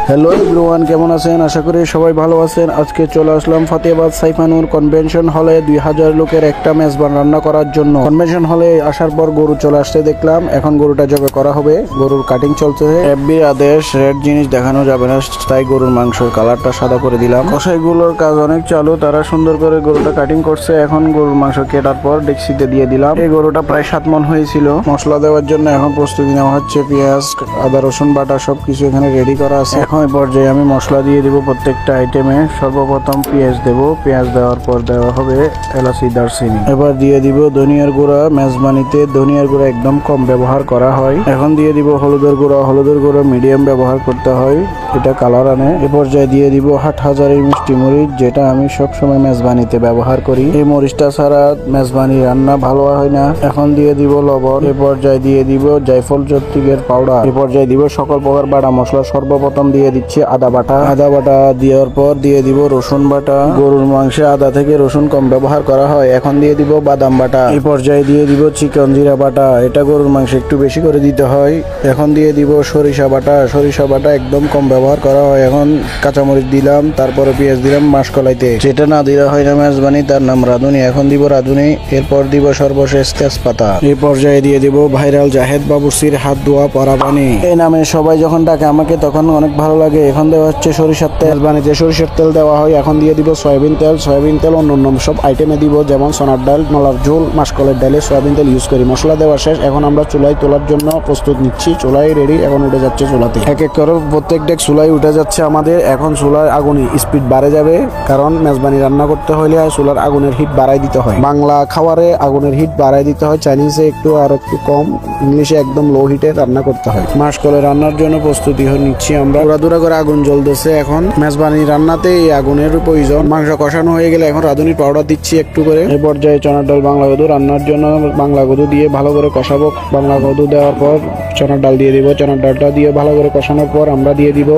Hello everyone, কেমন আছেন? আশা করি সবাই ভালো আছেন। আজকে চলে আসলাম ফাতেহাবাদ সাইফানুর কনভেনশন হলে 2000 লোকের একটা মেজবান রান্না করার জন্য। কনভেনশন হলে আসার পর গরু চলে আসতে দেখলাম। এখন গরুটা জবাই করা হবে, গরুর কাটিং চলছে। এফবির আদেশ, রেড জিনিস দেখানো যাবে না, তাই গরুর মাংসের কালারটা সাদা করে দিলাম। কসাইগুলোর কাজ অনেক চালু, তারা সুন্দর করে গরুটা কাটিং করছে। এখন গরুর মাংস কেটার পর ডেক্সিতে দিয়ে দিলাম। এই গরুটা প্রায় 7 মণ হয়েছিল। মশলা দেওয়ার জন্য এখন প্রস্তুতি নেওয়া হচ্ছে। পেঁয়াজ, আদা, রসুন বাটা সবকিছু এখানে রেডি করা আছে। এখন এই পর্যায়ে আমি মশলা দিয়ে দিব প্রত্যেকটা আইটেমে। সর্বপ্রথম পেঁয়াজ দেব, পেঁয়াজ দেওয়ার পর দেওয়া হবে এলাচি, দারচিনি। এবার দিয়ে দিব ধনিয়ার গুঁড়া। মেজবানিতে ধনিয়ার গুঁড়া একদম কম ব্যবহার করা হয়। এখন দিয়ে দিব হলুদের গুঁড়া। হলুদের গুঁড়া মিডিয়াম ব্যবহার করতে হয়, এটা কালার আনে। এ পর্যায়ে দিয়ে দিব হাটহাজারি মিষ্টি মরিচ, যেটা আমি সবসময় মেজবানিতে ব্যবহার করি। এই মরিচটা ছাড়া মেজবানি রান্না ভালো হয় না। এখন দিয়ে দিব লবণ। এ পর্যায়ে দিয়ে দিব জায়ফল চট্টিকের পাউডার। এ পর্যায়ে দিব সকল প্রকার বাটা মশলা। সর্বপ্রথম দিয়ে দিচ্ছি আদা বাটা। আদা বাটা দেওয়ার পর দিয়ে দিব রসুন বাটা। গরুর মাংসে আদা থেকে রসুন কম ব্যবহার করা হয়। এখন দিয়ে দিব বাদাম বাটা। এই পর্যায়ে দিয়ে দিব চিকন জিরা বাটা, এটা গরুর মাংসে একটু বেশি করে দিতে হয়। এখন দিয়ে দিব সরিষা বাটা। সরিষা বাটা একদম কম ব্যবহার করা হয়। এখন কাঁচামরিচ দিলাম, তারপরে পেঁয়াজ দিলাম মাসকলাইতে। যেটা না দিলে হয় না মেজবানি, তার নাম রাঁধুনি। এখন দিব রাঁধুনি। এরপর দিব সর্বশেষ তেজপাতা। এই পর্যায়ে দিয়ে দিব ভাইরাল জাহেদ বাবুর্চির হাত ধোয়া পরা পানি। এই নামে সবাই যখন ডাকে আমাকে তখন অনেক ভালো লাগে। এখন দেওয়া হচ্ছে সরিষার তেল। বানিতে সরিষার তেল দেওয়া হয়। এখন দিয়ে দিব সয়াবিন তেল। সয়াবিন তেল অন্য সব আইটেমে দিব, যেমন সোনার ডাল, নলার ঝোল, মাসকলের ডালে সয়াবিন তেল ইউজ করি। মশলা দেওয়া শেষ। এখন আমরা চুলায় তোলার জন্য প্রস্তুত নিচ্ছি। চুলাই রেডি, এখন উঠে যাচ্ছে চুলাতে। এক এক করে প্রত্যেক ডেক চুলাই উঠে যাচ্ছে আমাদের। এখন চুলার আগুনে স্পিড বাড়ে যাবে, কারণ মেজবানি রান্না করতে হলে চুলার আগুনের হিট বাড়াই দিতে হয়। বাংলা খাবারে আগুনের হিট বাড়াই দিতে হয়, চাইনিজে একটু আর একটু কম, ইংলিশে একদম লো হিটে রান্না করতে হয়। মাসকলে রান্নার জন্য প্রস্তুতি নিচ্ছি আমরা। দূরা করে আগুন জ্বলতেছে। এখন মেজবানি রান্নাতে এই আগুনের প্রয়োজন। মাংস কষানো হয়ে গেলে এখন রাঁধুনির পাউডার দিচ্ছি একটু করে। এই পর্যায়ে চনার ডাল, বাংলা কদু রান্নার জন্য বাংলা কদু দিয়ে ভালো করে কষাবো। বাংলা কদু দেওয়ার পর চনার ডাল দিয়ে দিব। চনার ডালটা দিয়ে ভালো করে কষানোর পর আমরা দিয়ে দিব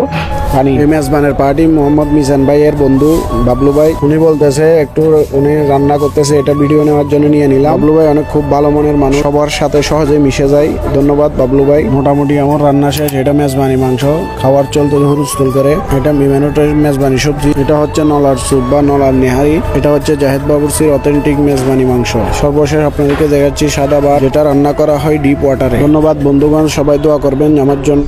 পানি। এই মেজবানের পার্টি মোহাম্মদ মিজান ভাই এর বন্ধু বাবলু ভাই, উনি বলতেছে একটু উনি রান্না করতেছে, এটা ভিডিও নেওয়ার জন্য নিয়ে নিলাম। বাবলু ভাই অনেক খুব ভালো মনের মানুষ, সবার সাথে সহজে মিশে যায়। ধন্যবাদ বাবলু ভাই। মোটামুটি আমার রান্না শেষ। এটা মেজবানি মাংস, খাবার চলতে হুলস্থুল করে। এটা মেনুটার মেজবানি সবজি। এটা হচ্ছে নলার স্যুপ বা নলার নেহারি। এটা হচ্ছে জাহেদ বাবুর্চির অথেন্টিক মেজবানি মাংস। সর্বশেষ আপনাদেরকে দেখাচ্ছি সাদা ভাত, যেটা রান্না করা হয় ডিপ ওয়াটারে। ধন্যবাদ বন্ধুগণ, সবাই দোয়া করবেন আমার জন্য।